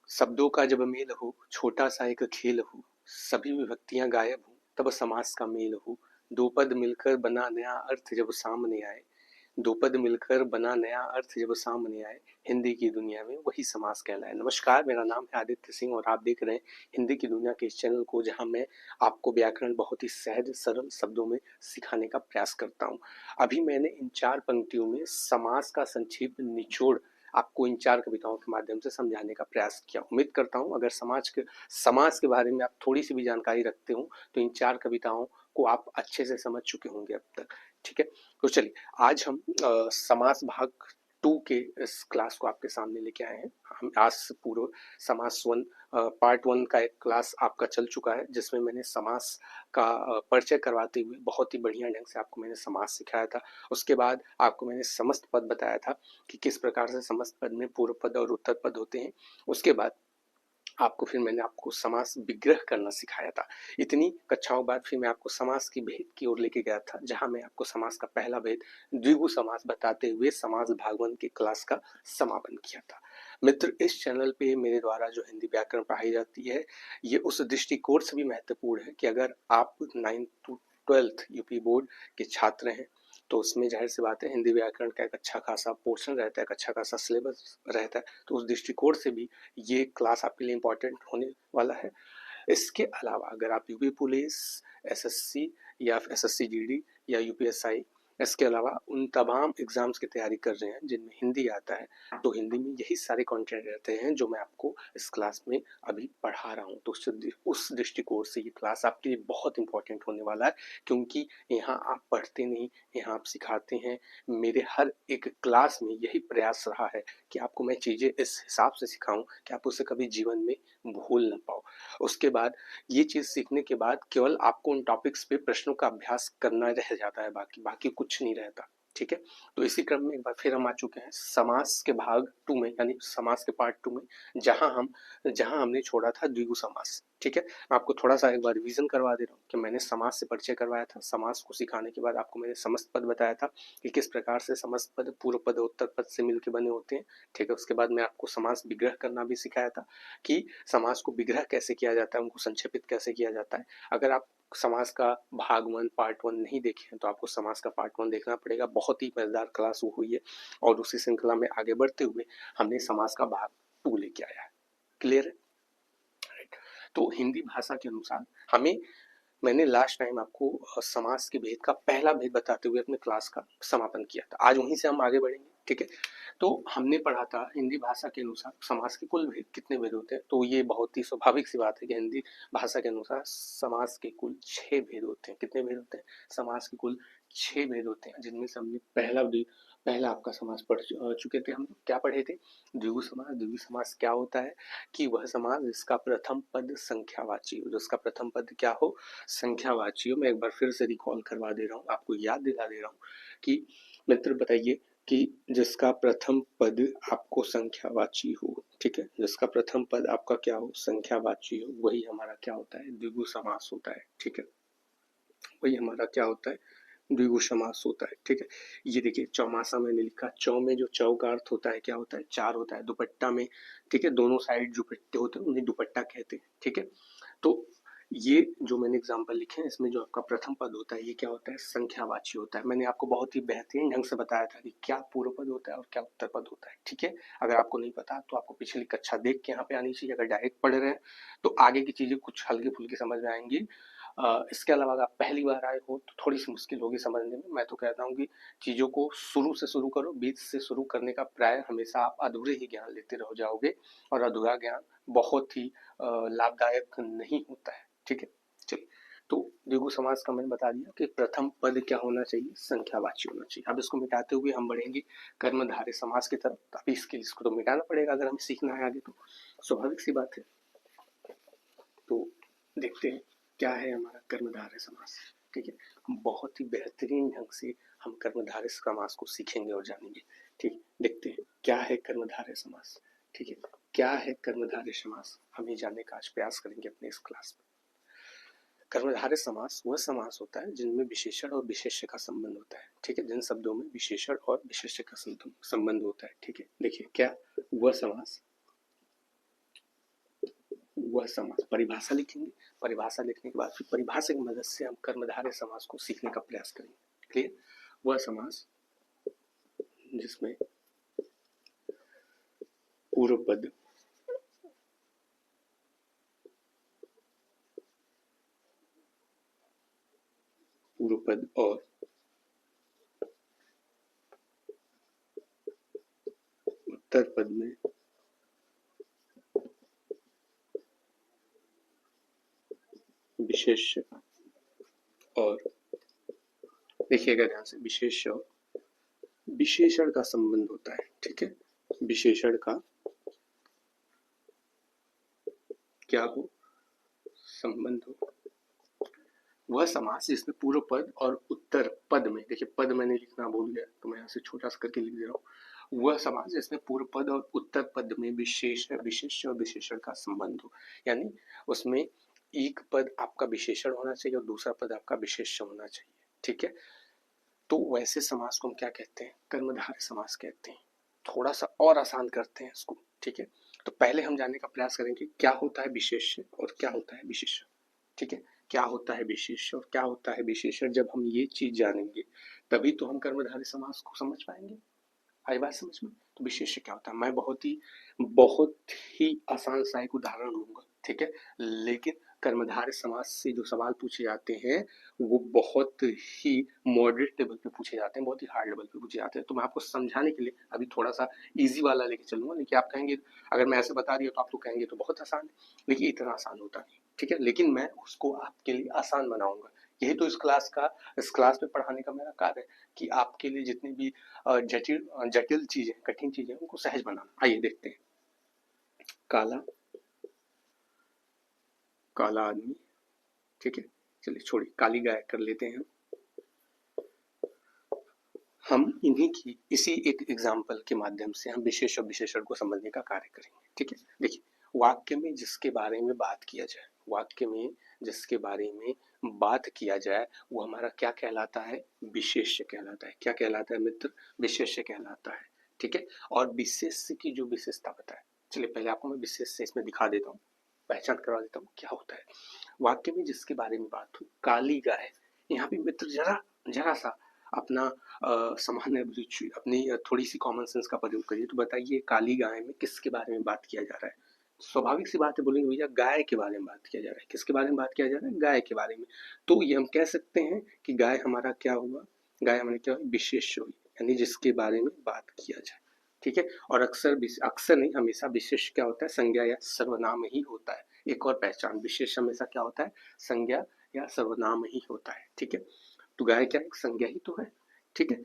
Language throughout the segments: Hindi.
शब्दों का जब मेल हो, छोटा सा एक खेल हो, सभी विभक्तियां गायब हो, तब समास का मेल हो। दो पद मिलकर बना नया अर्थ जब सामने आए, दो पद मिलकर बना नया अर्थ जब सामने आए, हिंदी की दुनिया में वही समास कहलाए। नमस्कार, मेरा नाम है आदित्य सिंह और आप देख रहे हैं हिंदी की दुनिया के इस चैनल को, जहां मैं आपको व्याकरण बहुत ही सहज सरल शब्दों में सिखाने का प्रयास करता हूं। अभी मैंने इन 4 पंक्तियों में समास का संक्षिप्त निचोड़ आपको इन 4 कविताओं के माध्यम से समझाने का प्रयास किया। उम्मीद करता हूं अगर समाज के बारे में आप थोड़ी सी भी जानकारी रखते हो तो इन 4 कविताओं को आप अच्छे से समझ चुके होंगे अब तक। ठीक है, तो चलिए आज हम समास भाग 2 के इस क्लास को आपके सामने लेके आए हैं। हम आज से पूर्व समास 1 पार्ट 1 का एक क्लास आपका चल चुका है, जिसमें मैंने समास का परिचय करवाते हुए बहुत ही बढ़िया ढंग से आपको मैंने समास सिखाया था। उसके बाद आपको मैंने समस्त पद बताया था कि किस प्रकार से समस्त पद में पूर्व पद और उत्तर पद होते हैं। उसके बाद फिर मैंने आपको समास विग्रह करना सिखाया था। इतनी कक्षाओं बाद फिर मैं आपको समास की भेद की ओर लेके गया था, जहां मैं आपको समास का पहला भेद द्विगु समास बताते हुए समास भाग 1 की क्लास का समापन किया था। मित्र, इस चैनल पे मेरे द्वारा जो हिंदी व्याकरण पढ़ाई जाती है, ये उस दृष्टिकोण से भी महत्वपूर्ण है कि अगर आप 9th to 12th UP board के छात्र हैं तो उसमें जाहिर सी बात है हिंदी व्याकरण का एक अच्छा खासा पोर्शन रहता है, एक अच्छा खासा सिलेबस रहता है। तो उस दृष्टिकोण से भी ये क्लास आपके लिए इम्पोर्टेंट होने वाला है। इसके अलावा अगर आप यूपी पुलिस, एसएससी या एसएससी जीडी या यूपीएसआई, इसके अलावा उन तमाम एग्जाम्स की तैयारी कर रहे हैं जिनमें हिंदी आता है, तो हिंदी में यही सारे कंटेंट रहते हैं जो मैं आपको इस क्लास में अभी पढ़ा रहा हूँ। तो उस दृष्टिकोण से ये क्लास आपके लिए बहुत इंपॉर्टेंट होने वाला है, क्योंकि यहाँ आप पढ़ते नहीं, यहाँ आप सिखाते हैं। मेरे हर एक क्लास में यही प्रयास रहा है कि आपको मैं चीज़ें इस हिसाब से सिखाऊं कि आप उसे कभी जीवन में भूल ना पाओ। उसके बाद ये चीज़ सीखने के बाद केवल आपको उन टॉपिक्स पे प्रश्नों का अभ्यास करना रह जाता है, बाकी बाकी कुछ नहीं रहता। ठीक है, तो इसी क्रम में एक बार फिर हम आ चुके हैं समास के भाग 2 में, यानी समास के पार्ट 2 में, जहां हमने छोड़ा था द्विगु समास। ठीक है, मैं आपको थोड़ा सा एक बार रिवीजन करवा दे रहा हूँ कि मैंने समास से परिचय करवाया था। समास को सिखाने के बाद आपको मैंने समस्त पद बताया था कि किस प्रकार से समस्त पद पूर्व पद उत्तर पद से मिलकर बने होते हैं। ठीक है, उसके बाद मैं आपको समास विग्रह करना भी सिखाया था कि समास को विग्रह कैसे किया जाता है, उनको संक्षेपित कैसे किया जाता है। अगर आप समास का भाग 1 पार्ट 1 नहीं देखे हैं तो आपको समास का पार्ट 1 देखना पड़ेगा। बहुत ही मजेदार क्लास वो हुई है और उसी श्रृंखला में आगे बढ़ते हुए हमने समास का भाग 2 लेके आया है। क्लियर है? तो हिंदी भाषा के अनुसार मैंने लास्ट टाइम आपको समास के भेद का पहला भेद बताते हुए अपने क्लास का समापन किया था। आज वहीं से हम आगे बढ़ेंगे। ठीक है, तो हमने पढ़ा था हिंदी भाषा के अनुसार समास के कुल भेद कितने भेद होते हैं। तो ये बहुत ही स्वाभाविक सी बात है कि हिंदी भाषा के अनुसार समास के कुल 6 भेद होते हैं। कितने भेद होते हैं? समास के कुल 6 भेद होते हैं, जिनमें से हमने पहला आपका समास पढ़ चुके थे। हम क्या पढ़े थे? द्विगु समास। द्विगु समास क्या होता है कि वह समास जिसका प्रथम पद संख्यावाची हो, जिसका प्रथम पद क्या हो? संख्यावाची हो। मैं एक बार फिर से रिकॉल करवा दे रहा हूँ, आपको याद दिला दे रहा हूँ कि मित्र बताइए कि जिसका प्रथम पद आपको संख्यावाची हो, ठीक है, जिसका प्रथम पद आपका क्या हो? संख्यावाची हो, वही हमारा क्या होता है? द्विगु समास होता है। ठीक है, वही हमारा क्या होता है? द्विगु समास होता है। ठीक है, ये देखिए चौमासा मैंने लिखा, चौ में जो चौ का अर्थ होता है क्या होता है? 4 होता है। दुपट्टा में, ठीक है, दोनों साइड जो पट्टे होते हैं उन्हें दुपट्टा कहते हैं। ठीक है, तो ये जो मैंने एग्जाम्पल लिखे हैं, इसमें जो आपका प्रथम पद होता है ये क्या होता है? संख्यावाची होता है। मैंने आपको बहुत ही बेहतरीन ढंग से बताया था कि क्या पूर्व पद होता है और क्या उत्तर पद होता है। ठीक है, अगर आपको नहीं पता तो आपको पिछली कक्षा देख के यहाँ पे आनी चाहिए। अगर डायरेक्ट पढ़ रहे हैं तो आगे की चीजें कुछ हल्की फुल्की समझ में आएंगी। इसके अलावा अगर आप पहली बार आए हो तो थोड़ी सी मुश्किल होगी समझने में। मैं तो कहता हूँ कि चीजों को शुरू से शुरू करो, बीच से शुरू करने का प्राय हमेशा आप अधूरे ही ज्ञान लेते रह जाओगे और अधूरा ज्ञान बहुत ही लाभदायक नहीं होता है। ठीक है, चलिए, तो द्विगु समास का मैंने बता दिया कि प्रथम पद क्या होना चाहिए? संख्यावाची होना चाहिए। अब इसको मिटाते हुए हम बढ़ेंगे कर्मधारय समास की तरफ। अभी इसको तो मिटाना पड़ेगा अगर हमें सीखना है आगे, तो स्वाभाविक सी बात है। तो देखते हैं क्या है हमारा कर्मधारय समास। ठीक है, बहुत ही बेहतरीन ढंग से हम कर्मधारय समास को सीखेंगे और जानेंगे। ठीक, देखते हैं क्या है कर्मधारय समास। ठीक है, क्या है कर्मधारय समास, हम ये जानने का आज प्रयास करेंगे अपने इस क्लास में। कर्मधारय समास वह समास होता है जिनमें विशेषण और विशेष्य का संबंध होता है। ठीक है, जिन शब्दों में विशेषण और विशेष्य का संबंध होता है। ठीक है, देखिए क्या वह समास वह समास। परिभाषा लिखेंगे, परिभाषा लिखने के बाद फिर परिभाषा की मदद से हम कर्मधारय समास को सीखने का प्रयास करेंगे। क्लियर? वह समास जिसमें पूर्व पद और उत्तर पद में विशेष्य और, देखिएगा ध्यान से, विशेष्य और विशेषण का संबंध होता है। ठीक है, विशेषण का क्या हो? संबंध हो। वह समास जिसमें पूर्व पद और उत्तर पद में, देखिए पद मैंने लिखना भूल गया तो मैं यहाँ से छोटा सा करके लिख दे रहा हूँ। वह समास जिसमें पूर्व पद और उत्तर पद में विशेष विशेष्य और विशेषण का संबंध हो, यानी उसमें एक पद आपका विशेषण होना चाहिए और दूसरा पद आपका विशेष्य होना चाहिए। ठीक है, तो वैसे समास को हम क्या कहते हैं? कर्मधारय समास कहते हैं। थोड़ा सा और आसान करते हैं इसको। ठीक है, तो पहले हम जानने का प्रयास करेंगे क्या होता है विशेष्य और क्या होता है विशेषण। ठीक है, क्या होता है विशेष्य और क्या होता है विशेषण, जब हम ये चीज जानेंगे तभी तो हम कर्मधारय समास को समझ पाएंगे। आई बात समझ में? तो विशेष्य क्या होता है, मैं बहुत ही आसान सा एक उदाहरण लूंगा। ठीक है, लेकिन कर्मधारय समास से जो सवाल पूछे जाते हैं वो बहुत ही मॉडरेट लेवल पे पूछे जाते हैं, बहुत ही हार्ड लेवल पे पूछे जाते हैं। तो मैं आपको समझाने के लिए अभी थोड़ा सा इजी वाला लेके चलूंगा, लेकिन आप कहेंगे, अगर मैं ऐसे बता दिया तो आप तो कहेंगे तो बहुत आसान है, लेकिन इतना आसान होता नहीं। ठीक है, लेकिन मैं उसको आपके लिए आसान बनाऊंगा। यही तो इस क्लास में पढ़ाने का मेरा कार्य है कि आपके लिए जितनी भी जटिल चीजें, कठिन चीजें, उनको सहज बनाना। आइए देखते हैं। काला काला आदमी। ठीक है, चलिए छोड़िए, काली गाय कर लेते हैं। हम इन्हीं की इसी एक एग्जाम्पल के माध्यम से हम विशेष और विशेषण को समझने का कार्य करेंगे। ठीक है, देखिए, वाक्य में जिसके बारे में बात किया जाए, वाक्य में जिसके बारे में बात किया जाए वो हमारा क्या कहलाता है? विशेष्य कहलाता है। क्या कहलाता है मित्र? विशेष्य कहलाता है। ठीक है, और विशेष्य की जो विशेषता बताए, चलिए पहले आपको मैं विशेष्य इसमें दिखा देता हूँ, पहचान करवा देता हूँ क्या होता है। वाक्य में जिसके बारे में बात हो, काली गाय, यहाँ पे मित्र जरा सा अपना सामान्य रुचि, अपनी थोड़ी सी कॉमन सेंस का प्रयोग करिए। तो बताइए काली गाय में किसके बारे में बात किया जा रहा है? स्वाभाविक सी बात है, बोलेंगे भैया गाय के बारे में बात किया जा रहा है। किसके बारे में बात किया जा रहा है? गाय के बारे में। तो ये हम कह सकते हैं कि गाय हमारा क्या हुआ? गाय हमारे क्या हुई? विशेष्य हुई, यानी जिसके बारे में बात किया जाए। ठीक है, और अक्सर नहीं, हमेशा विशेष क्या होता है? संज्ञा या सर्वनाम ही होता है। एक और पहचान, विशेष हमेशा क्या होता है? संज्ञा या सर्वनाम ही होता है। ठीक है, तो गाय क्या एक संज्ञा ही तो है। ठीक है,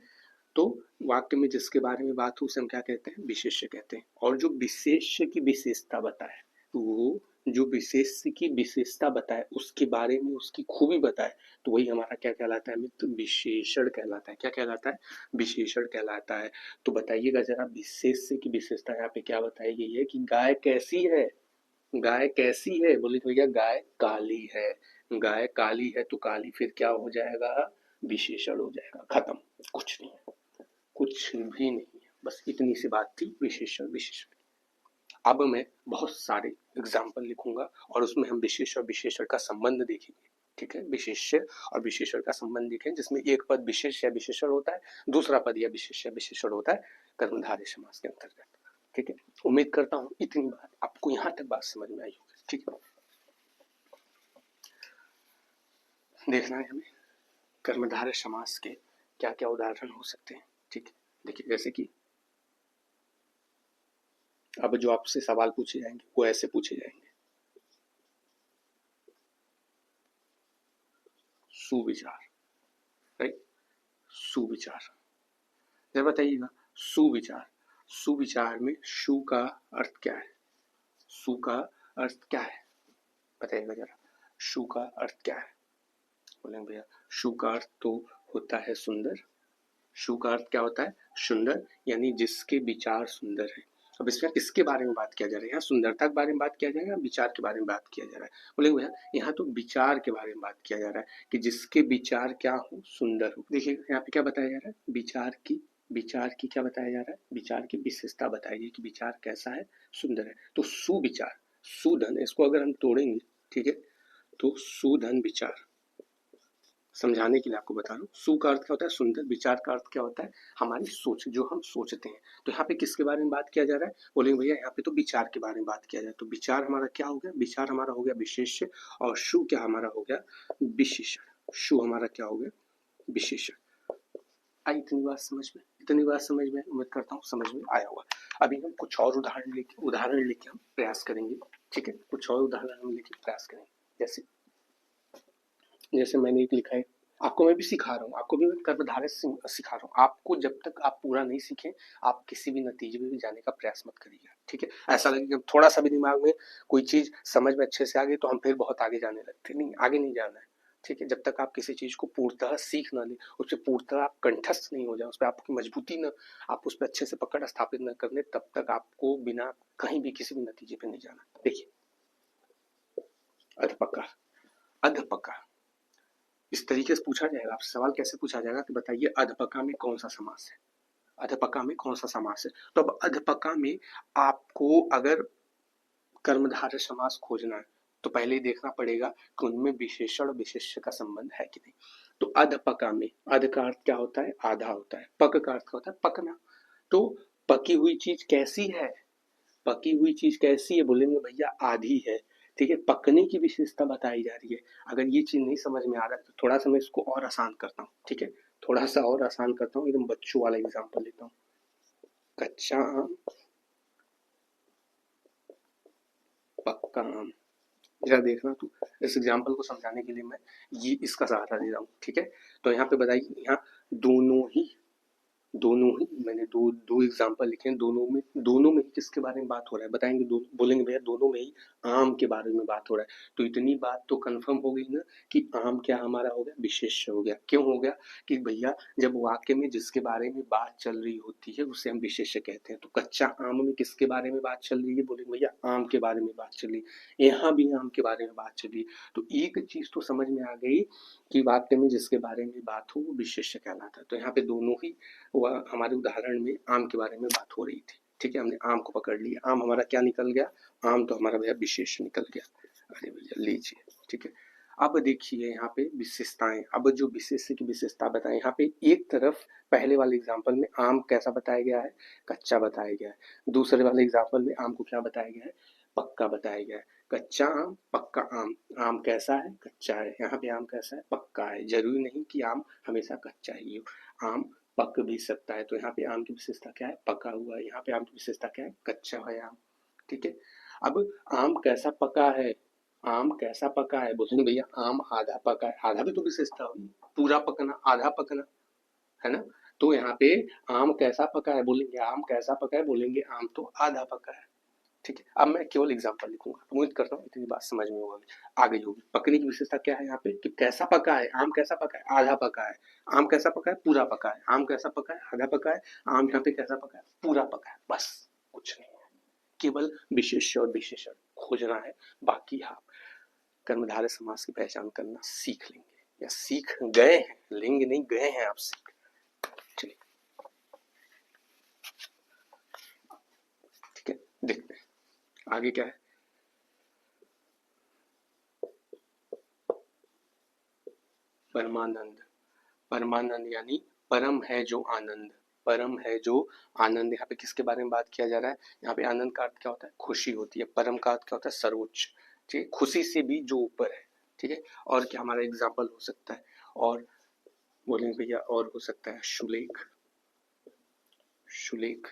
तो वाक्य में जिसके बारे में बात हो उसे हम क्या कहते हैं? विशेष्य कहते हैं। और जो विशेष्य की विशेषता बताए, वो जो विशेष्य की विशेषता बताए, उसके बारे में उसकी खूबी बताए, तो वही हमारा क्या कहलाता है मित्र? विशेषण कहलाता है। क्या कहलाता है? विशेषण कहलाता है। तो बताइएगा जरा, विशेष्य की विशेषता यहाँ पे क्या बताई गई है कि गाय कैसी है? गाय कैसी है? बोले तो भैया गाय काली है। गाय काली है तो काली फिर क्या हो जाएगा? विशेषण हो जाएगा। खत्म, कुछ नहीं है, कुछ भी नहीं है, बस इतनी सी बात थी, विशेषण विशेषण। अब मैं बहुत सारे एग्जाम्पल लिखूंगा और उसमें हम विशेष और विशेषण का संबंध देखेंगे। ठीक है, विशेष्य और विशेषण का संबंध देखें, जिसमें एक पद विशेष या विशेषण होता है, दूसरा पद या विशेष या विशेषण होता है कर्मधारय समास के अंतर्गत। ठीक है, उम्मीद करता हूँ इतनी बात आपको यहाँ तक बात समझ में आई होगी। ठीक है, देखना है हमें कर्मधारय समास के क्या क्या उदाहरण हो सकते हैं। ठीक है, देखिए जैसे कि अब जो आपसे सवाल पूछे जाएंगे वो ऐसे पूछे जाएंगे। सुविचार, राइट, सुविचार। जरा बताइएगा, सुविचार, सुविचार में सु का अर्थ क्या है? सु का अर्थ क्या है? बताइएगा जरा, सु का अर्थ क्या है? बोलेंगे भैया सु का अर्थ तो होता है सुंदर। सु का अर्थ क्या होता है? सुंदर, यानी जिसके विचार सुंदर है। अब इसमें किसके बारे में बात किया जा रहा है? यहाँ सुंदरता के बारे में बात किया जा रहा है या विचार के बारे में बात किया जा रहा है? बोलेंगे भैया यहाँ तो विचार के बारे में बात किया जा रहा है कि जिसके विचार क्या हो? सुंदर हो। देखिए यहाँ पे क्या बताया जा रहा है? विचार की क्या बताया जा रहा है? विचार की विशेषता बताई गई कि विचार कैसा है? सुंदर है। तो सुविचार, सुधन, इसको अगर हम तोड़ेंगे, ठीक है, तो सुधन विचार, समझाने के लिए आपको बता रहा हूँ। सु का अर्थ क्या होता है? सुंदर। विचार का अर्थ क्या होता है? हमारी सोच, जो हम सोचते हैं। तो यहाँ पे किसके बारे में बात किया जा रहा है? बोलेंगे भैया यहाँ पे तो विचार के बारे में बात किया जाए, तो विचार हमारा क्या हो गया? विचार हमारा हो गया विशेष्य, और शु क्या हमारा हो गया? विशेषण। शु हमारा क्या हो गया? विशेषण। आई इतनी बात समझ में? इतनी बात समझ में? उम्मीद करता हूँ समझ में आया होगा। अभी हम कुछ और उदाहरण लेके हम प्रयास करेंगे, ठीक है? कुछ और उदाहरण हम लेके प्रयास करेंगे। जैसे मैंने एक लिखा है, आपको मैं भी सिखा रहा हूँ, आपको भी मैं कर्मधारय सिखा रहा हूँ। आपको जब तक आप पूरा नहीं सीखे, आप किसी भी नतीजे में भी जाने का प्रयास मत करिएगा, ठीक है? ऐसा लगे कि थोड़ा सा भी दिमाग में कोई चीज समझ में अच्छे से आ गई तो हम फिर बहुत आगे जाने लगते, नहीं, आगे नहीं जाना है, ठीक है? जब तक आप किसी चीज को पूर्णतः सीख ना ले, उससे पूर्णतः आप कंठस्थ नहीं हो जाए, उस पर आपकी मजबूती न, आप उस पर अच्छे से पकड़ स्थापित न करने, तब तक आपको बिना कहीं भी किसी भी नतीजे पे नहीं जाना। देखिए, अधपका, अधपका इस तरीके से पूछा जाएगा, आपसे सवाल कैसे पूछा जाएगा कि बताइए अधपका में कौन सा समास है? अधपका में कौन सा समास है? तो अब अधपका में आपको अगर कर्मधारय समास खोजना है, तो पहले ही देखना पड़ेगा कि उनमें विशेषण और विशेष्य का संबंध है कि नहीं। तो अधपका में, अध का अर्थ क्या होता है? आधा होता है। पक का अर्थ क्या होता है? पकना। तो पकी हुई चीज कैसी है? पकी हुई चीज कैसी है? बोलेंगे भैया आधी है, ठीक है? पकने की विशेषता बताई जा रही है। अगर ये चीज नहीं समझ में आ रहा है तो थोड़ा सा मैं इसको और आसान करता हूँ, ठीक है? थोड़ा सा और आसान करता हूँ, एकदम बच्चों वाला एग्जाम्पल लेता हूँ। कच्चा आम, पक्का आम। जरा देखना, तो इस एग्जाम्पल को समझाने के लिए मैं ये इसका सहारा ले रहा हूँ, ठीक है? तो यहाँ पे बताइए, यहाँ दोनों ही मैंने दो दो एग्जांपल लिखे हैं, दोनों में ही किसके बारे में बात हो रहा है? बताएंगे, बोलेंगे भैया दोनों में ही आम के बारे में बात हो रहा है। तो इतनी बात तो कंफर्म हो गई ना कि आम क्या हमारा हो गया? विशेष्य हो गया। क्यों हो गया? कि भैया जब वाक्य में जिसके बारे में बात चल रही होती है उसे हम विशेष्य कहते हैं। तो कच्चा आम में किसके बारे में बात चल रही है? बोलेंगे भैया आम के बारे में बात चल रही है, यहाँ भी आम के बारे में बात चल रही है। तो एक चीज तो समझ में आ गई कि वाक्य में जिसके बारे में बात हो वो विशेष्य कहलाता है। तो यहाँ पे दोनों ही, वह हमारे उदाहरण में आम के बारे में बात हो रही थी, ठीक है? हमने आम को पकड़ लिया, आम हमारा क्या निकल गया? आम तो हमारा भैया विशेष निकल गया। अरे भैया लीजिए, ठीक है? अब देखिए यहाँ पे विशेषताएं, अब जो विशेष की विशेषता बताएं, यहाँ पे एक तरफ पहले वाले एग्जाम्पल में आम कैसा बताया गया है? कच्चा बताया गया है। दूसरे वाले एग्जाम्पल में आम को क्या बताया गया है? पक्का बताया गया है। कच्चा आम, पक्का आम। आम कैसा है? कच्चा है। यहाँ पे आम कैसा है? पक्का है। जरूरी नहीं कि आम हमेशा कच्चा ही हो, आम पक भी सकता है। तो यहाँ पे आम की विशेषता क्या है? पका हुआ है। यहाँ पे आम की विशेषता क्या है? कच्चा है आम, ठीक है? अब आम कैसा पका है? आम कैसा पका है? बोलेंगे भैया आम आधा पका है। आधा भी तो विशेषता होगी, पूरा पकना, आधा पकना, है ना? तो यहाँ पे आम कैसा पका है? बोलेंगे आम कैसा पका है? बोलेंगे आम तो आधा पका है, ठीक है? अब मैं केवल एग्जांपल लिखूंगा। उम्मीद करता हूँ इतनी बात समझ में होगी, आ गई होगी। पकने की विशेषता क्या है यहाँ पे? कि कैसा पका है? आम कैसा पका है? आधा पका है। आम कैसा पका है? पूरा पका है। आम कैसा पका है? आधा पका है। आम यहाँ पे कैसा पका है? पूरा पका है। बस, कुछ नहीं है, केवल विशेष्य और विशेषण खोजना है। बाकी आप कर्मधारय समास की पहचान करना सीख लेंगे, या सीख गए हैं, लेंगे नहीं, गए हैं आप सीख। चलिए, ठीक है, देखते हैं आगे क्या है। परमानंद, परमानंद यानी परम है जो आनंद, परम है जो आनंद। यहाँ पे किसके बारे में बात किया जा रहा है? यहाँ पे आनंद का अर्थ क्या होता है? खुशी होती है। परम का अर्थ क्या होता है? सर्वोच्च, ठीक है? खुशी से भी जो ऊपर है, ठीक है? और क्या हमारा एग्जाम्पल हो सकता है? और बोलेंगे भैया और हो सकता है सुलेख, सुलेख,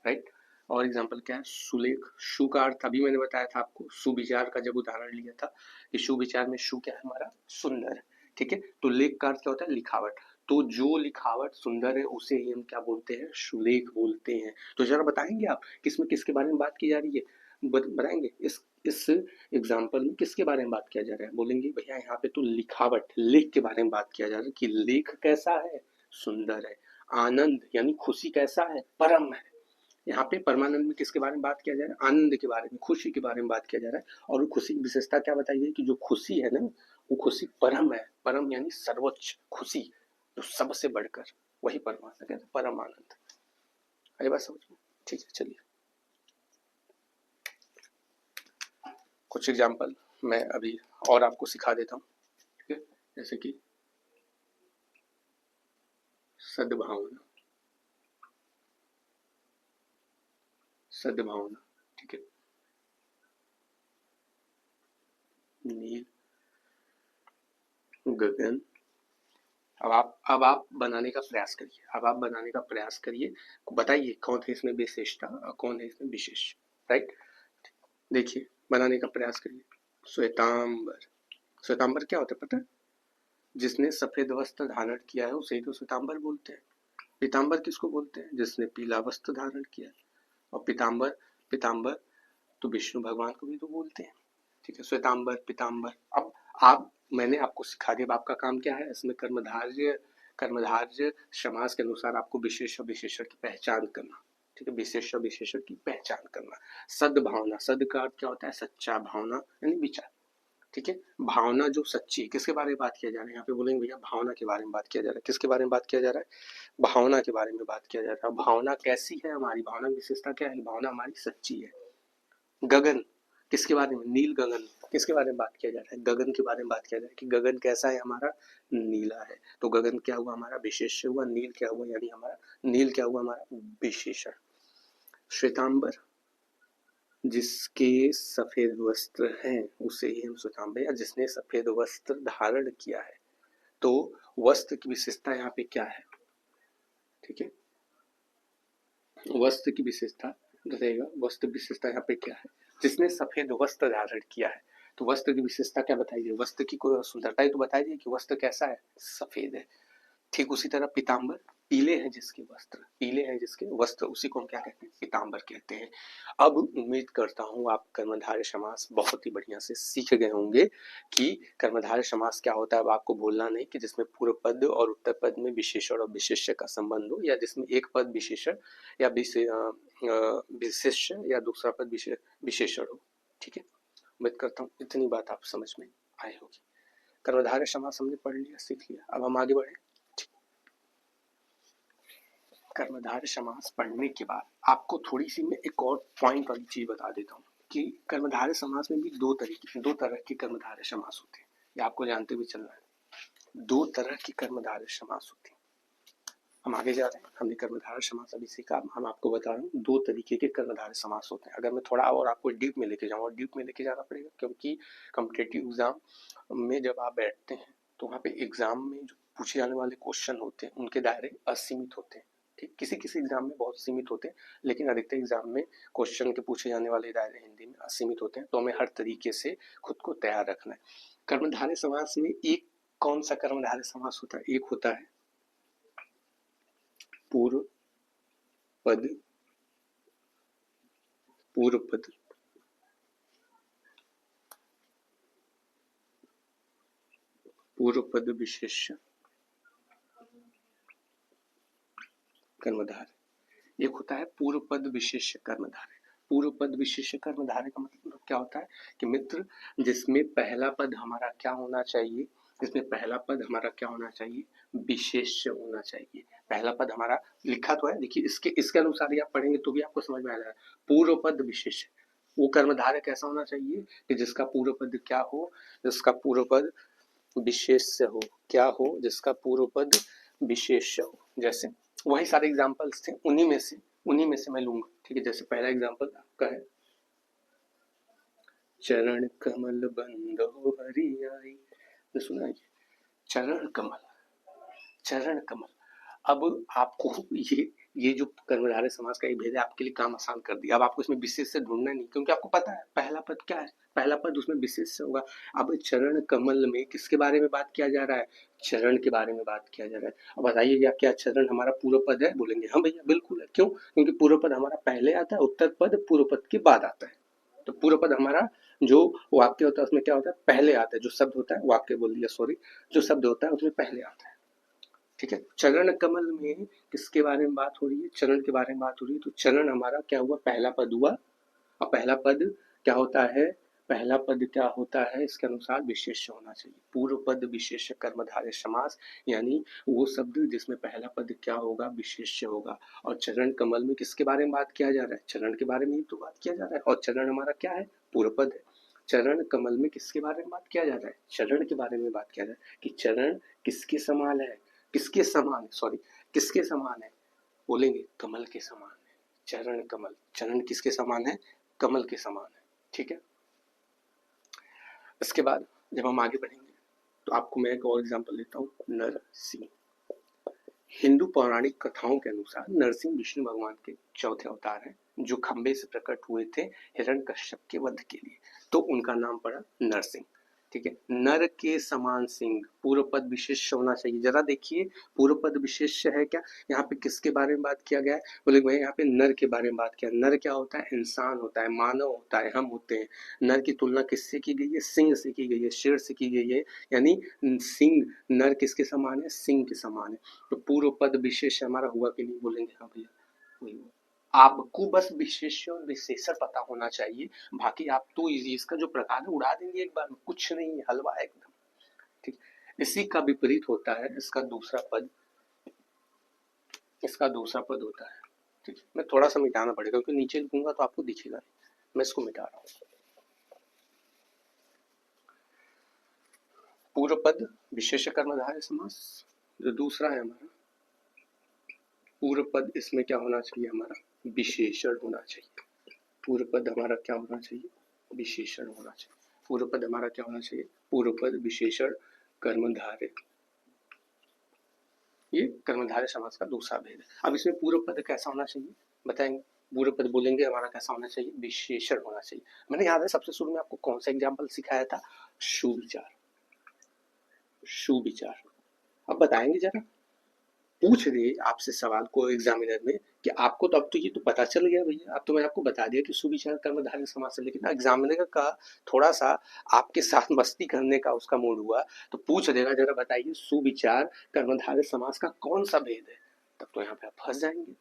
राइट? और एग्जाम्पल क्या है? सुलेख। सु का अर्थ अभी मैंने बताया था आपको, सुविचार का जब उदाहरण लिया था कि सुविचार में सु क्या है हमारा? सुंदर, ठीक है? तो लेख का अर्थ क्या होता है? लिखावट। तो जो लिखावट सुंदर है उसे ही हम क्या बोलते हैं? सुलेख बोलते हैं। तो जरा बताएंगे आप किसमें किसके बारे में बात की जा रही है? बताएंगे इस एग्जाम्पल में किसके बारे में बात किया जा रहा है? बोलेंगे भैया यहाँ पे तो लिखावट, लेख के बारे में बात किया जा रहा है कि लेख कैसा है? सुंदर है। आनंद यानी खुशी कैसा है? परम है। यहाँ पे परमानंद में किसके बारे में बात किया जा रहा है? आनंद के बारे में, खुशी के बारे में बात किया जा रहा है। और खुशी की विशेषता क्या बताई है? कि जो खुशी है ना, वो खुशी परम है। परम यानी सर्वोच्च खुशी, जो सबसे बढ़कर, वही परमानंद कहते हैं, परम आनंद। अरे बात समझ में? ठीक है, चलिए कुछ एग्जाम्पल मैं अभी और आपको सिखा देता हूँ, ठीक है। जैसे कि सद्भावना, सद्भावना, ठीक है। नील, गगन। अब आप बनाने का प्रयास करिए, अब आप बनाने का प्रयास करिए, बताइए कौन है इसमें विशेषता और कौन है इसमें विशेष, राइट। देखिए बनाने का प्रयास करिए। श्वेतांबर, श्वेतांबर क्या होता है पता है? जिसने सफेद वस्त्र धारण किया है उसे ही तो श्वेतांबर बोलते हैं। पीतांबर किसको बोलते हैं? जिसने पीला वस्त्र धारण किया है। और पीतांबर, पीतांबर तो विष्णु भगवान को भी तो बोलते हैं, ठीक है। श्वेतांबर, पीतांबर। अब आप, मैंने आपको सिखा दिया, अब आपका काम क्या है, इसमें कर्मधार्य, कर्मधार्य समास के अनुसार आपको विशेष और विशेषण की पहचान करना, ठीक है। विशेष और विशेषण की पहचान करना। सद्भावना, सद का अर्थ क्या होता है? सच्चा, भावना यानी विचार, ठीक है। भावना जो सच्ची, किसके बारे में बात किया जा रहा है यहाँ पे? बोलेंगे भैया भावना के बारे में बात किया जा रहा है। किसके बारे में बात किया जा रहा है? भावना के बारे में बात किया जा रहा है। भावना कैसी है हमारी? भावना की विशेषता क्या है? भावना हमारी सच्ची है। गगन, किसके बारे में? नील गगन, किसके बारे में बात किया जा रहा है? गगन के बारे में बात किया जा रहा है कि गगन कैसा है हमारा? नीला है। तो गगन क्या हुआ हमारा? विशेष हुआ। नील क्या हुआ? यानी हमारा, नील क्या हुआ हमारा? विशेषण। श्वेतांबर, जिसके सफेद वस्त्र हैं उसे ही हम श्वेतांबर, या जिसने सफेद वस्त्र धारण किया है। तो वस्त्र की विशेषता यहाँ पे क्या है, ठीक है। वस्त्र की विशेषता रहेगा, वस्त्र विशेषता यहाँ पे क्या है? जिसने सफेद वस्त्र धारण किया है। तो वस्त्र की विशेषता क्या बताइए? वस्त्र की कोई सुंदरता ही तो बताइए कि वस्त्र कैसा है? सफेद है। ठीक उसी तरह पीतांबर, पीले हैं जिसके वस्त्र, पीले हैं जिसके वस्त्र, उसी को हम क्या कहते हैं? पीतांबर कहते हैं। अब उम्मीद करता हूँ आप कर्मधारय समास बहुत ही बढ़िया से सीख गए होंगे कि कर्मधारय समास क्या होता है। अब आपको भूलना नहीं कि जिसमें पूर्व पद और उत्तर पद में विशेषण और विशेष्य का संबंध हो, या जिसमें एक पद विशेषण या विशेष्य या दूसरा पद विशेषण हो, ठीक है। उम्मीद करता हूँ इतनी बात आप समझ में आई होगी। कर्मधारय समास हमने पढ़ लिया, सीख लिया। अब हम आगे बढ़े। कर्मधारय समास पढ़ने के बाद आपको थोड़ी सी मैं एक और पॉइंट वाली चीज बता देता हूँ कि कर्मधारय समास में भी दो तरह के कर्मधारय समास होते हैं। ये आपको जानते हुए चलना है। दो तरह की कर्मधारय समास होती है। हम आगे जा रहे हैं, हमने कर्मधारय समास अभी सीखा, हम आपको बता रहे हैं दो तरीके के कर्मधारय समास होते हैं। अगर मैं थोड़ा और आपको डीप में लेके जाऊँ, और डीप में लेके जाना पड़ेगा क्योंकि कॉम्पिटिटिव एग्जाम में जब आप बैठते हैं तो वहाँ पे एग्जाम में जो पूछे जाने वाले क्वेश्चन होते हैं उनके दायरे असीमित होते हैं, ठीक। किसी किसी एग्जाम में बहुत सीमित होते हैं, लेकिन अधिकतर एग्जाम में क्वेश्चन के पूछे जाने वाले दायरे हिंदी में असीमित होते हैं। तो हमें हर तरीके से खुद को तैयार रखना है। कर्मधारय समास में एक कौन सा कर्मधारय समास होता है? एक होता है पूर्व पद, पूर्व पद, पूर्व पद विशेष्य कर्मधारय। एक होता है पूर्व पद विशेष्य कर्मधारय। पूर्व पद विशेष्य कर्मधारय का मतलब क्या होता है कि मित्र, जिसमें पहला पद हमारा क्या होना चाहिए? जिसमें पहला पद हमारा क्या होना चाहिए? विशेष्य होना चाहिए। पहला पद हमारा लिखा तो है, देखिए इसके अनुसार ही आप पढ़ेंगे तो भी आपको समझ में आ जाएगा। पूर्व पद विशेष्य, वो कर्मधारय कैसा होना चाहिए कि जिसका पूर्व पद क्या हो? जिसका पूर्व पद विशेष्य हो। क्या हो? जिसका पूर्व पद विशेष्य हो। जैसे वही सारे एग्जांपल्स थे, उन्हीं में से मैं लूंगा, ठीक है। जैसे पहला एग्जांपल आपका है, चरण कमल बंदो हरि आई, तो सुना है चरण कमल, चरण कमल। अब आपको ये जो कर्मधारय समास का ये भेद है, आपके लिए काम आसान कर दिया। अब आपको इसमें विशेष से ढूंढना नहीं, क्योंकि आपको पता है पहला पद क्या है, पहला पद उसमें विशेष से होगा। अब चरण कमल में किसके बारे में बात किया जा रहा है? चरण के बारे में बात किया जा रहा है। अब बताइए क्या चरण हमारा पूर्व पद है? बोलेंगे हाँ भैया बिल्कुल है। क्यों? क्योंकि पूर्व पद हमारा पहले आता है, उत्तर पद पूर्व पद के बाद आता है। तो पूर्व पद हमारा जो वाक्य होता है उसमें क्या होता है? पहले आता है। जो शब्द होता है, वाक्य बोल दिया सॉरी, जो शब्द होता है उसमें पहले आता है, ठीक है। चरण कमल में किसके बारे में बात हो रही है? चरण के बारे में बात हो रही है। तो चरण हमारा क्या हुआ? पहला पद हुआ। और पहला पद क्या होता है? पहला पद क्या होता है? इसके अनुसार विशेष्य होना चाहिए। पूर्व पद विशेष्य कर्मधारय समास, यानी वो शब्द जिसमें पहला पद क्या होगा? विशेष्य होगा। और चरण कमल में किसके बारे में बात किया जा रहा है? चरण के बारे में ही तो बात किया जा रहा है। और चरण हमारा क्या है? पूर्व पद है। चरण कमल में किसके बारे में बात किया जा रहा है? चरण के बारे में बात किया जा रहा है कि चरण किसके समान है, किसके समान है, सॉरी किसके समान है, बोलेंगे कमल के समान है। चरण कमल, चरण किसके समान है? कमल के समान है। ठीक है, इसके बाद जब हम आगे बढ़ेंगे तो आपको मैं एक और एग्जांपल देता हूँ, नरसिंह। हिंदू पौराणिक कथाओं के अनुसार नरसिंह विष्णु भगवान के चौथे अवतार हैं, जो खंबे से प्रकट हुए थे हिरण्यकश्यप के वध के लिए, तो उनका नाम पड़ा नरसिंह। ठीक है, नर के समान सिंह, पूर्व पद विशेष होना चाहिए। जरा देखिए पूर्व पद विशेष है क्या, यहाँ पे किसके बारे में बात किया गया है? बोले भाई यहाँ पे नर के बारे में बात किया। नर क्या होता है? इंसान होता है, मानव होता है, हम होते हैं। नर की तुलना किससे की गई है? सिंह से की गई है, शेर से की गई है, यानी सिंह, नर किसके समान है? सिंह के समान है। तो पूर्व पद विशेष हमारा हुआ कि नहीं? बोलेंगे हाँ भैया वही हुआ। आपको बस विशेष और विशेषण पता होना चाहिए, बाकी आप तो इसका जो प्रकार है उड़ा देंगे एक बार में, कुछ नहीं है, हलवा है एकदम। ठीक, इसी का विपरीत होता है इसका दूसरा पद, इसका दूसरा पद होता है। ठीक, मैं थोड़ा सा मिटाना पड़ेगा क्योंकि नीचे लिखूंगा तो आपको दिखेगा, मैं इसको मिटा रहा हूँ। पूर्व पद विशेष कर्मधारय समास, जो दूसरा है हमारा पूर्व पद, इसमें क्या होना चाहिए? हमारा विशेषण होना चाहिए। पूर्व पद हमारा क्या होना चाहिए? विशेषण होना चाहिए। पूर्व पद हमारा क्या होना चाहिए? पूर्व पद विशेषण कर्मधारय, ये कर्मधारय समास का दूसरा भेद है। अब इसमें पूर्व पद कैसा होना चाहिए बताएंगे? पूर्व पद बोलेंगे हमारा कैसा होना चाहिए? विशेषण होना चाहिए। मैंने याद है सबसे शुरू में आपको कौन सा एग्जाम्पल सिखाया था? सुविचार, सुविचार। अब बताएंगे जरा, पूछ रही आपसे सवाल को एग्जामिनर में कि आपको तो अब तो ये तो पता चल गया भैया, अब तो मैंने आपको बता दिया कि सुविचार कर्मधारय समास है, लेकिन एग्जामिनर का थोड़ा सा आपके साथ मस्ती करने का उसका मूड हुआ तो पूछ देगा जरा बताइए सुविचार कर्मधारय समास का कौन सा भेद है? तब तो यहाँ पे आप फंस जाएंगे।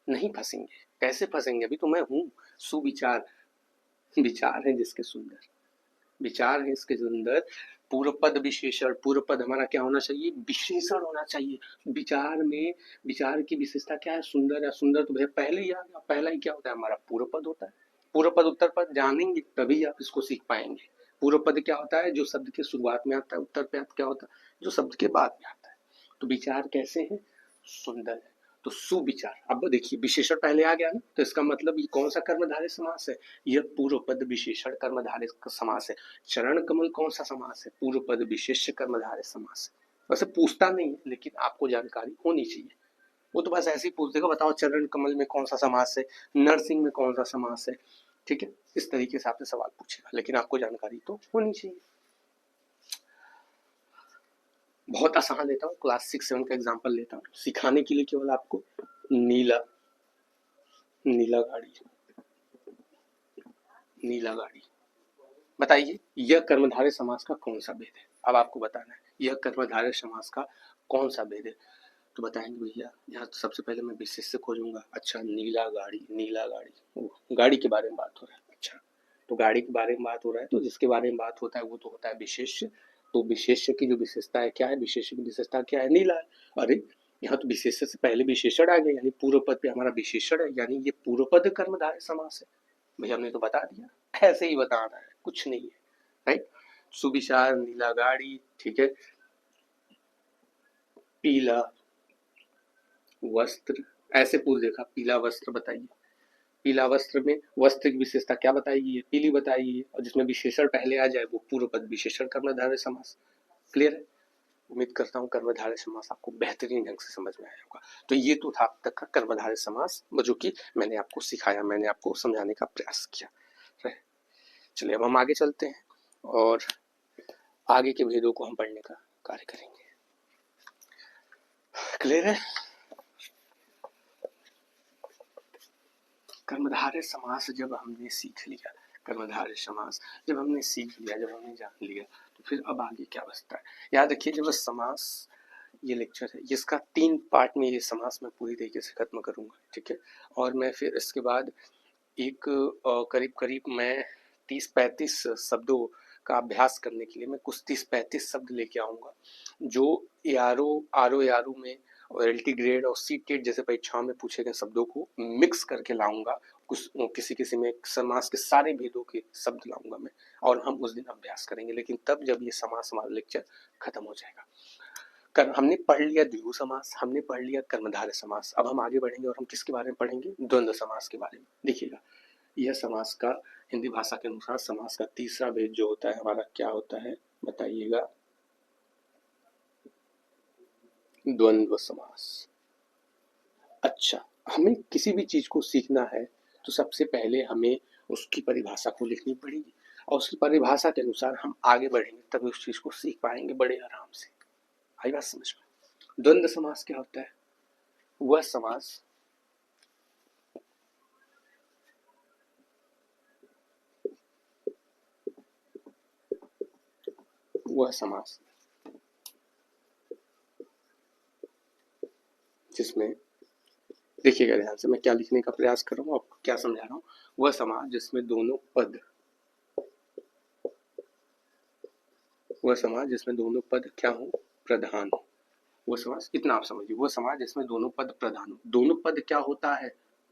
नहीं फंसेंगे, कैसे फंसेंगे? अभी तो मैं हूँ सुविचार, विचार है जिसके सुंदर, विचार है इसके सुंदर। पूर्व पद विशेषण, पूर्व पद हमारा क्या होना चाहिए? विशेषण होना चाहिए। विचार में, विचार की विशेषता क्या है? सुंदर है। सुंदर तो भैया पहले ही आ गया, पहला ही क्या होता है? हमारा पूर्व पद होता है। पूर्व पद उत्तर पद जानेंगे तभी आप इसको सीख पाएंगे। पूर्व पद क्या होता है? जो शब्द के शुरुआत में आता है। उत्तर पद क्या होता है? जो शब्द के बाद में आता है। तो विचार कैसे है? सुंदर है। तो सुविचार, अब देखिए विशेषण पहले आ गया ना, तो इसका मतलब ये कौन सा कर्मधारय समास है? यह पूर्व पद विशेषण कर्मधारय समास है। चरण कमल कौन सा समास है? पूर्व पद विशेष कर्मधारय समास है। वैसे पूछता नहीं है लेकिन आपको जानकारी होनी चाहिए, वो तो बस ऐसे ही पूछ देगा बताओ चरण कमल में कौन सा समास है, नरसिंह में कौन सा समास है। ठीक है, इस तरीके से आपसे सवाल पूछेगा, लेकिन आपको जानकारी तो होनी चाहिए। बहुत आसान लेता हूँ, क्लास 6-7 का एग्जाम्पल लेता हूँ सिखाने के लिए, केवल आपको। नीला, नीला गाड़ी, नीला गाड़ी, बताइए यह कर्मधारय समास का कौन सा भेद है? अब आपको बताना है यह कर्मधारय समास का कौन सा भेद है। तो बताएंगे भैया यहाँ तो सबसे पहले मैं विशेष से खोजूंगा। अच्छा, नीला गाड़ी, नीला गाड़ी, गाड़ी के बारे में बात हो रहा है। अच्छा, तो गाड़ी के बारे में बात हो रहा है तो जिसके बारे में बात होता है वो तो होता है विशेष्य। तो विशेष्य की जो विशेषता है क्या है? विशेष्य की विशेषता क्या है? नीला है। अरे यहाँ तो विशेष्य से पहले विशेषण आ गया, यानी पूर्व पद पे हमारा विशेषण है, यानी ये पूर्व पद कर्मधारय समास है। भैया हमने तो बता दिया, ऐसे ही बताना है, कुछ नहीं है, राइट। सुविचार, नीला गाड़ी, ठीक है। पीला वस्त्र, ऐसे पूछ देखा पीला वस्त्र बताइए, पीला वस्त्र में वस्त्र की विशेषता क्या बताएगी? ये पीली बताएगी, और जिसमें विशेषण पहले आ जाए वो पूर्व पद विशेषण कर्मधारय समास। क्लियर है? उम्मीद करता हूँ कर्मधारय समास आपको बेहतरीन ढंग से समझ में आया होगा। तो ये तो था अब तक का कर्मधारय समास, जो कि मैंने आपको सिखाया, मैंने आपको समझाने का प्रयास किया। चलिए अब हम आगे चलते हैं और आगे के भेदों को हम पढ़ने का कार्य करेंगे। क्लियर है? कर्मधारय समास जब हमने सीख लिया, कर्मधारय समास जब हमने सीख लिया, जब हमने जान लिया, तो फिर अब आगे क्या बचता है? याद रखिए जब समास, ये लेक्चर है जिसका 3 पार्ट में ये समास मैं पूरी तरीके से खत्म करूंगा, ठीक है। और मैं फिर इसके बाद एक करीब करीब मैं 30-35 शब्दों का अभ्यास करने के लिए मैं कुछ 30-35 शब्द लेके आऊँगा, जो एआरओ, आरओ में और एलटी ग्रेड और सी टेट जैसे परीक्षाओं में पूछे गए शब्दों को मिक्स करके लाऊंगा, कुछ किसी किसी में समास के सारे भेदों के शब्द लाऊंगा मैं, और हम उस दिन अभ्यास करेंगे, लेकिन तब जब ये समास हमारा लेक्चर खत्म हो जाएगा। हमने पढ़ लिया द्विगु समास, हमने पढ़ लिया कर्मधारय समास। अब हम आगे बढ़ेंगे और हम किसके बारे में पढ़ेंगे? द्वंद्व समास के बारे में। देखिएगा, यह समास का हिंदी भाषा के अनुसार समास का तीसरा भेद जो होता है हमारा क्या होता है बताइएगा? द्वंद्व समास। अच्छा, हमें किसी भी चीज को सीखना है तो सबसे पहले हमें उसकी परिभाषा को लिखनी पड़ेगी, और उसकी परिभाषा के अनुसार हम आगे बढ़ेंगे, तभी उस चीज को सीख पाएंगे बड़े आराम से। आई बात समझ में? द्वंद्व समास क्या होता है? वह समास जिसमें, देखिएगा ध्यान से मैं क्या लिखने का प्रयास कर रहा हूँ, आपको क्या समझा रहा हूँ। वह समास जिसमें दोनों पद, वह समास जिसमें दोनों पद क्या हो? प्रधान हो। वह समास, इतना आप समझिए, वह समास जिसमें दोनों पद प्रधान हो। दोनों पद क्या होता है?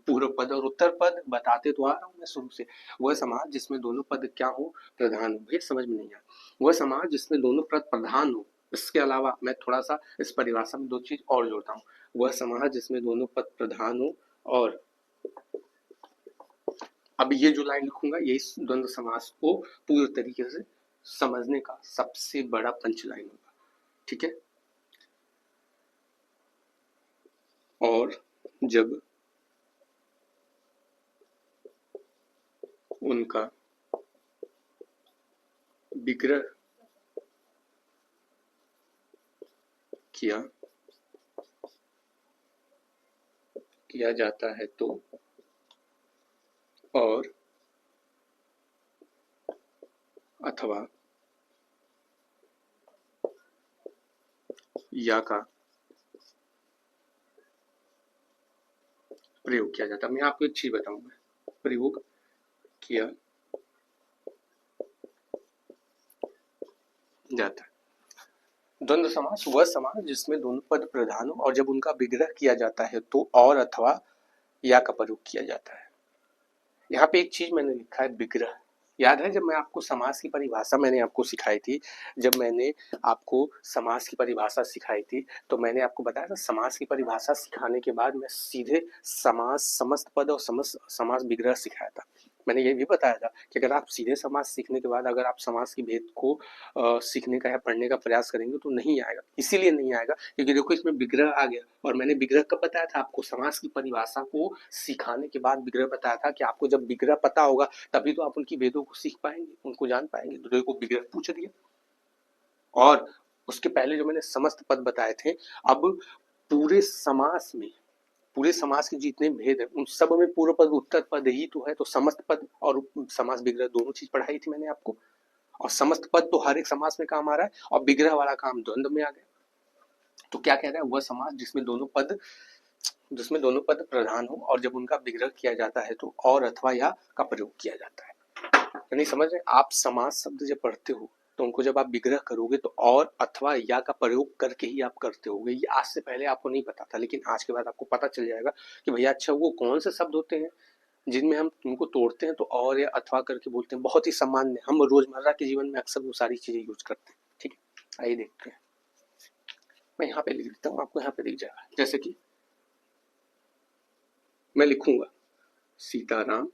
पूर्व पद और उत्तर पद, बताते तो आ रहा हूँ मैं शुरू से। वह समास जिसमें दोनों पद क्या हो? प्रधान हो। भैया समझ में नहीं आया? वह समास जिसमें दोनों पद प्रधान हो। इसके अलावा मैं थोड़ा सा इस परिभाषा में दो चीज और जोड़ता हूँ। वह समास जिसमें दोनों पद प्रधान हो, और अब ये जो लाइन लिखूंगा यही द्वंद्व समास को पूरी तरीके से समझने का सबसे बड़ा पंच लाइन होगा, ठीक है? और जब उनका विग्रह किया जाता है तो, और अथवा या का प्रयोग किया जाता है। मैं आपको एक चीज बताऊंगा, प्रयोग किया जाता है। द्वंद्व समास वह समास जिसमें दोनों पद प्रधान हो, और जब उनका विग्रह किया जाता है तो और अथवा या का प्रयोग किया जाता है। यहाँ पे एक चीज मैंने लिखा है, विग्रह। याद है जब मैं आपको समास की परिभाषा मैंने आपको सिखाई थी, जब मैंने आपको समास की परिभाषा सिखाई थी तो मैंने आपको बताया था, समास की परिभाषा सिखाने के बाद मैं सीधे समास, समस्त पद और समस्त समास विग्रह सिखाया था। मैंने ये भी बताया था कि अगर आप सीधे समास सीखने के बाद अगर आप समास की भेद को सीखने का या पढ़ने का प्रयास करेंगे तो नहीं आएगा। इसीलिए नहीं आएगा क्योंकि देखो इसमें विग्रह आ गया, और मैंने विग्रह कब बताया था आपको? समास की परिभाषा को सिखाने के बाद विग्रह बताया था कि आपको जब विग्रह पता होगा तभी तो आप उनकी भेदों को सीख पाएंगे, उनको जान पाएंगे। तो देखो विग्रह पूछ दिया, और उसके पहले जो मैंने समस्त पद बताए थे, अब पूरे समास में, पूरे समास के जितने भेद है उन सब में पूर्व पद उत्तर पद ही तो है, तो समस्त पद और समास विग्रह दोनों चीज पढ़ाई थी मैंने आपको। और समस्त पद तो हर एक समास में काम आ रहा है, और विग्रह वाला काम द्वंद्व में आ गया। तो क्या कह रहा है? वह समास जिसमें दोनों पद प्रधान हो, और जब उनका विग्रह किया जाता है तो और अथवा या का प्रयोग किया जाता है। यानी समझ रहे? आप समास शब्द जब पढ़ते हो तो उनको जब आप विग्रह करोगे तो और अथवा या का प्रयोग करके ही आप करते होगे। ये आज से पहले आपको नहीं पता था, लेकिन आज के बाद आपको पता चल जाएगा कि भैया अच्छा वो कौन से शब्द होते हैं जिनमें हम उनको तोड़ते हैं तो और या अथवा करके बोलते हैं। बहुत ही सामान्य, हम रोजमर्रा के जीवन में अक्सर वो सारी चीजें यूज करते हैं। ठीक है, आइए देखते हैं। मैं यहाँ पे लिख देता हूँ, आपको यहाँ पे दिख जाएगा। जैसे कि मैं लिखूंगा सीताराम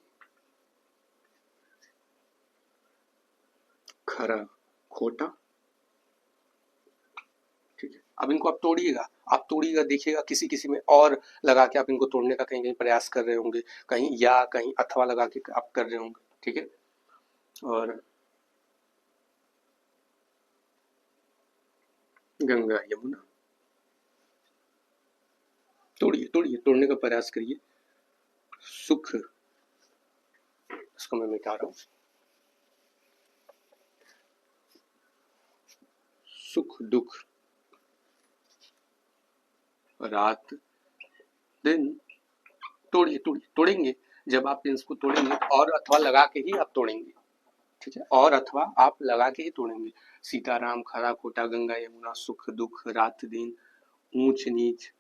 खरा खोटा। ठीक है, अब इनको आप तोड़िएगा, देखिएगा किसी किसी में और लगा के आप इनको तोड़ने का कहीं कहीं प्रयास कर रहे होंगे, कहीं या कहीं अथवा लगा के आप कर रहे होंगे। ठीक है, और गंगा यमुना, तोड़ने का प्रयास करिए। सुख, इसको मैं मिटा रहा हूं, सुख दुख, रात दिन। तोड़ेंगे। जब आप इसको तोड़ेंगे और अथवा लगा के ही आप तोड़ेंगे। ठीक है, और अथवा आप लगा के ही तोड़ेंगे। सीताराम खरा खोटा, गंगा यमुना, सुख दुख, रात दिन, ऊंच नीच,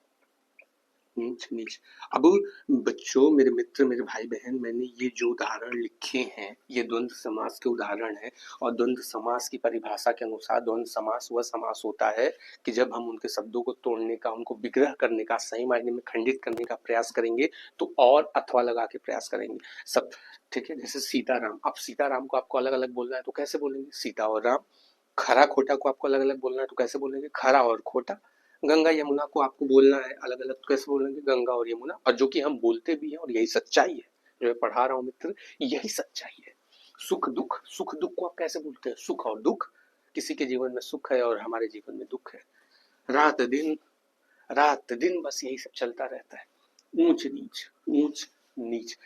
ऊंच नीच। अब बच्चों, मेरे मित्र, मेरे भाई बहन, मैंने ये जो उदाहरण लिखे हैं ये द्वंद्व समास के उदाहरण है। और द्वंद्व समास की परिभाषा के अनुसार द्वंद्व समास वह समास होता है कि जब हम उनके शब्दों को तोड़ने का, उनको विग्रह करने का, सही मायने में खंडित करने का प्रयास करेंगे तो और अथवा लगा के प्रयास करेंगे सब। ठीक है, जैसे सीताराम, अब सीताराम को आपको अलग अलग बोलना है तो कैसे बोलेंगे? सीता और राम। खरा खोटा को आपको अलग अलग बोलना है तो कैसे बोलेंगे? खरा और खोटा। गंगा यमुना को आपको बोलना है अलग अलग तो कैसे बोलेंगे? गंगा और यमुना। और जो कि हम बोलते भी हैं और यही सच्चाई है, जो मैं पढ़ा रहा हूँ मित्र, यही सच्चाई है। सुख दुख, सुख दुख को आप कैसे बोलते हैं? सुख और दुख। किसी के जीवन में सुख है और हमारे जीवन में दुख है। रात दिन, रात दिन बस यही सब चलता रहता है। ऊंच नीच, ऊंच नीच।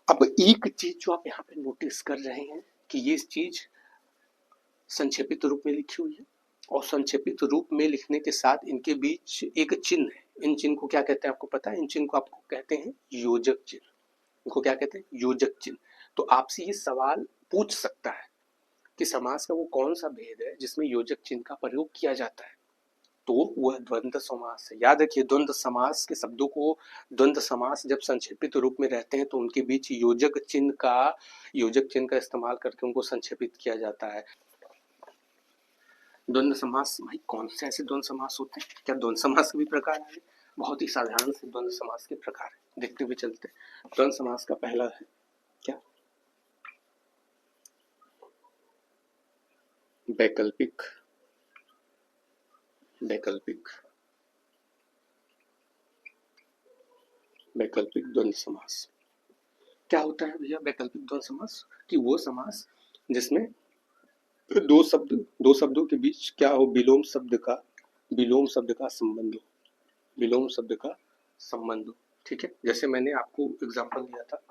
अब एक चीज जो आप यहाँ पे नोटिस कर रहे हैं कि ये चीज संक्षेपित रूप में लिखी हुई है और संक्षेपित रूप में लिखने के साथ इनके बीच एक चिन्ह है। इन चिन्ह को क्या कहते हैं आपको पता है? इन चिन्ह को आपको कहते हैं योजक चिन्ह। इनको क्या कहते हैं? योजक चिन्ह। तो आपसे ये सवाल पूछ सकता है कि समास का वो कौन सा भेद है जिसमें योजक चिन्ह का प्रयोग किया जाता है? तो वह द्वंद्व समास है। याद रखिए, द्वंद्व समास के शब्दों को, द्वंद्व समास जब संक्षेपित रूप में रहते हैं तो उनके बीच योजक चिन्ह का इस्तेमाल करके उनको संक्षेपित किया जाता है। द्वंद्व समास, भाई कौन से ऐसे द्वंद्व समास होते हैं? क्या द्वंद्व समास के भी प्रकार है? बहुत ही साधारण से द्वंद्व समास के प्रकार है, देखते हुए चलते हैं। द्वंद्व समास का पहला है क्या? वैकल्पिक। वैकल्पिक, वैकल्पिक द्वंद्व समास क्या होता है भैया? वैकल्पिक द्वंद्व समास कि वो समास जिसमें दो शब्दों के बीच क्या हो? विलोम शब्द का संबंध हो। विलोम शब्द का संबंध हो। ठीक है, जैसे मैंने आपको एग्जांपल दिया था,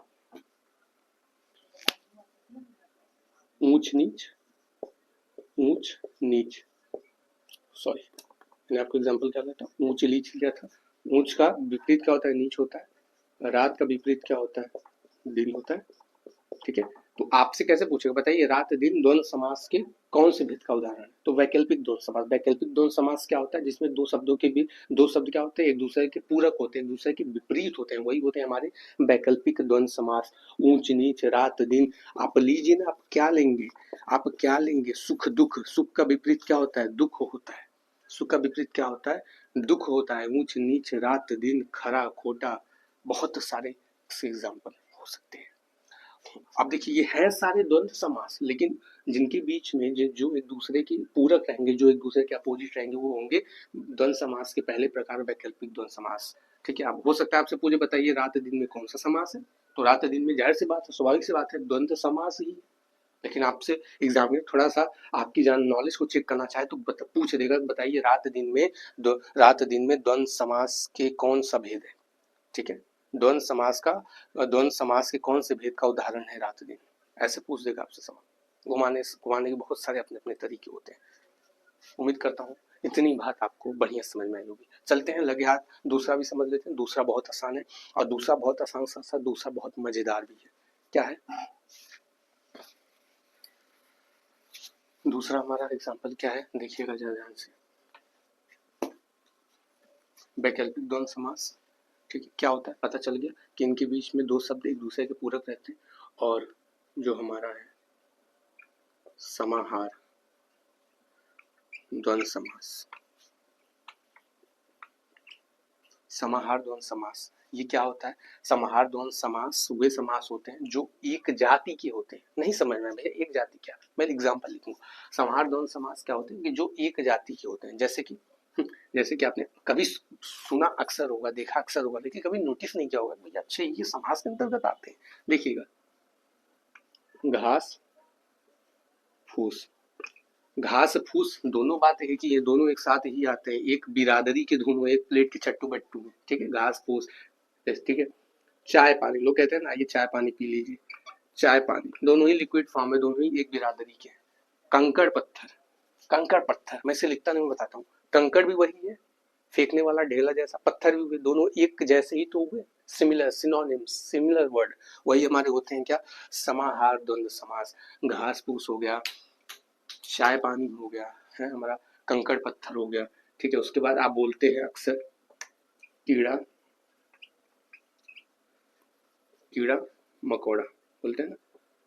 ऊंच नीच, ऊंच नीच, सॉरी, मैंने आपको एग्जांपल क्या दिया था? ऊंच नीच लिया था। ऊंच का विपरीत क्या होता है? नीच होता है। रात का विपरीत क्या होता है? दिन होता है। ठीक है, तो आपसे कैसे पूछेगा? बताइए, रात दिन द्वंद्व समास के कौन से भेद का उदाहरण है? तो वैकल्पिक द्वंद्व समास। वैकल्पिक द्वंद्व समास क्या होता है? जिसमें दो शब्दों के बीच, दो शब्द क्या होते हैं? एक दूसरे के पूरक होते हैं, एक दूसरे के विपरीत होते हैं, वही होते हैं हमारे वैकल्पिक द्वंद्व समास। ऊंच नीच, रात दिन। आप लीजिए ना, आप क्या लेंगे? आप क्या लेंगे? सुख दुख। सुख का विपरीत क्या होता है? दुख होता है। सुख का विपरीत क्या होता है? दुख होता है। ऊंच नीच, रात दिन, खरा खोटा, बहुत सारे एग्जाम्पल हो सकते हैं। अब देखिए, ये है सारे द्वंद्व समास, लेकिन जिनके बीच में जो एक दूसरे के पूरक रहेंगे, जो एक दूसरे के अपोजिट रहेंगे, वो होंगे द्वंद्व समास के पहले प्रकार, वैकल्पिक द्वंद्व समास। ठीक है, अब हो सकता है आपसे पूछे, बताइए रात दिन में कौन सा समास है? तो रात दिन में जाहिर सी बात है, स्वाभाविक सी बात है, द्वंद्व समास ही। लेकिन आपसे एग्जाम में थोड़ा सा आपकी जान नॉलेज को चेक करना चाहे तो पूछ देगा, बताइए रात दिन में द्वंद्व समास के कौन सा भेद है? ठीक है, द्वंद्व समास के कौन से भेद का उदाहरण है रात दिन? ऐसे पूछ देगा आपसे सवाल। घुमाने के बहुत सारे अपने अपने तरीके होते हैं। उम्मीद करता हूँ इतनी बात आपको बढ़िया समझ में आई होगी। चलते हैं लगे हाथ, दूसरा भी समझ लेते हैं। दूसरा बहुत आसान है, और दूसरा बहुत आसान साथ साथ दूसरा बहुत मजेदार भी है। क्या है दूसरा हमारा एग्जाम्पल? क्या है देखिएगा जरा ध्यान से। वैकल्पिक द्वंद्व समास। ठीक है, क्या होता है? पता चल गया कि इनके बीच में दो शब्द एक दूसरे के पूरक रहते हैं। और जो हमारा है समाहार द्वंद्व समास, समाहार द्वंद्व समास ये क्या होता है? समाहार द्वंद्व समास वे समास होते हैं जो एक जाति के होते हैं। नहीं समझ में भैया, एक जाति क्या? मैं एग्जांपल लिखूंगा। समाहार द्वंद्व समास क्या होते हैं कि जो एक जाति के होते हैं। जैसे कि आपने कभी सुना अक्सर होगा, देखा अक्सर होगा, लेकिन कभी नोटिस नहीं किया होगा भैया, अच्छा ये समास के अंतर्गत आते हैं। देखिएगा, घास फूस। घास फूस दोनों बात है कि ये दोनों एक साथ ही आते हैं, एक बिरादरी के धुन में, एक प्लेट के चट्टू बट्टू में। ठीक है, घास फूस। ठीक है, चाय पानी, लोग कहते हैं ना ये चाय पानी पी लीजिए, चाय पानी, दोनों ही लिक्विड फॉर्म है, दोनों ही एक बिरादरी के हैं। कंकड़ पत्थर, कंकड़ पत्थर मैं इसे लिखता नहीं, बताता हूँ। कंकड़ भी वही है, फेंकने वाला ढेला जैसा, पत्थर भी हुए, दोनों एक जैसे ही तो हुए, सिमिलर, सिनोनिम्स, सिमिलर वर्ड, वही हमारे होते हैं क्या? समाहार द्वंद्व समास। घास फूस हो गया, चाय पानी हो गया है हमारा, कंकड़ पत्थर हो गया। ठीक है, उसके बाद आप बोलते हैं अक्सर कीड़ा कीड़ा मकोड़ा बोलते हैं ना,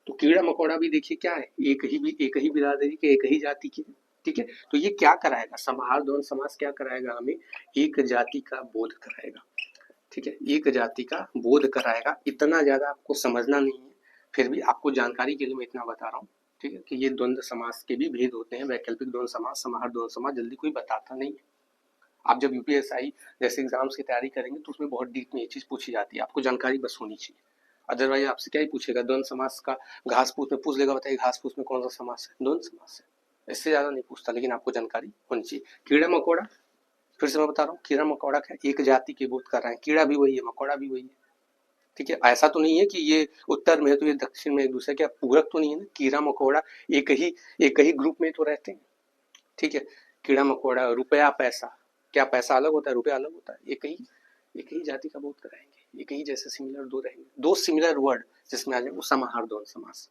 तो कीड़ा मकोड़ा भी देखिए क्या है, एक ही बिरादरी के, एक ही जाति के। ठीक है, तो ये क्या कराएगा, समाहार द्वंद समास क्या कराएगा हमें, एक जाति का बोध कराएगा। ठीक है, एक जाति का बोध कराएगा। इतना ज्यादा आपको समझना नहीं है, फिर भी आपको जानकारी के लिए मैं इतना बता रहा हूँ। ठीक है, कि ये द्वंद्व समास के भी भेद होते हैं, वैकल्पिक द्वंद्व समास, समाहार द्वंद्व समास जल्दी कोई बताता नहीं है। आप जब यूपीएसआई जैसे एग्जाम्स की तैयारी करेंगे तो उसमें बहुत डीप में ये चीज पूछी जाती है, आपको जानकारी बस होनी चाहिए। अदरवाइज आपसे क्या ही पूछेगा, द्वंद्व समास का घास फूस में पूछ लेगा, बताइए घास फूस में कौन सा समास है, द्वंद्व समास है। इससे ज्यादा नहीं पूछता, लेकिन आपको जानकारी होनी चाहिए। कीड़ा मकोड़ा, फिर से मैं बता रहा हूँ, कीड़ा मकोड़ा क्या, एक जाति के बोध कर रहे हैं, कीड़ा भी वही है, मकोड़ा भी वही है। ठीक है, ऐसा तो नहीं है कि ये उत्तर में है तो ये दक्षिण में एक दूसरे के पूरक तो नहीं है ना, कीड़ा मकोड़ा एक ही ग्रुप में तो रहते हैं। ठीक है, कीड़ा मकोड़ा, रुपया पैसा, क्या पैसा अलग होता है, रुपया अलग होता है, एक ही जाति का बोध कराएंगे, एक ही जैसे सिमिलर दो रहेंगे, दो सिमिलर वर्ड जिसमें आ जाए वो समाहार द्वंद्व समास।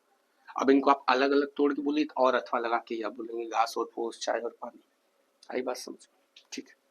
अब इनको आप अलग अलग तोड़ के बोलिए तो और अथवा लगा के आप बोलेंगे घास और फूस, चाय और पानी। आई बात समझ? ठीक है।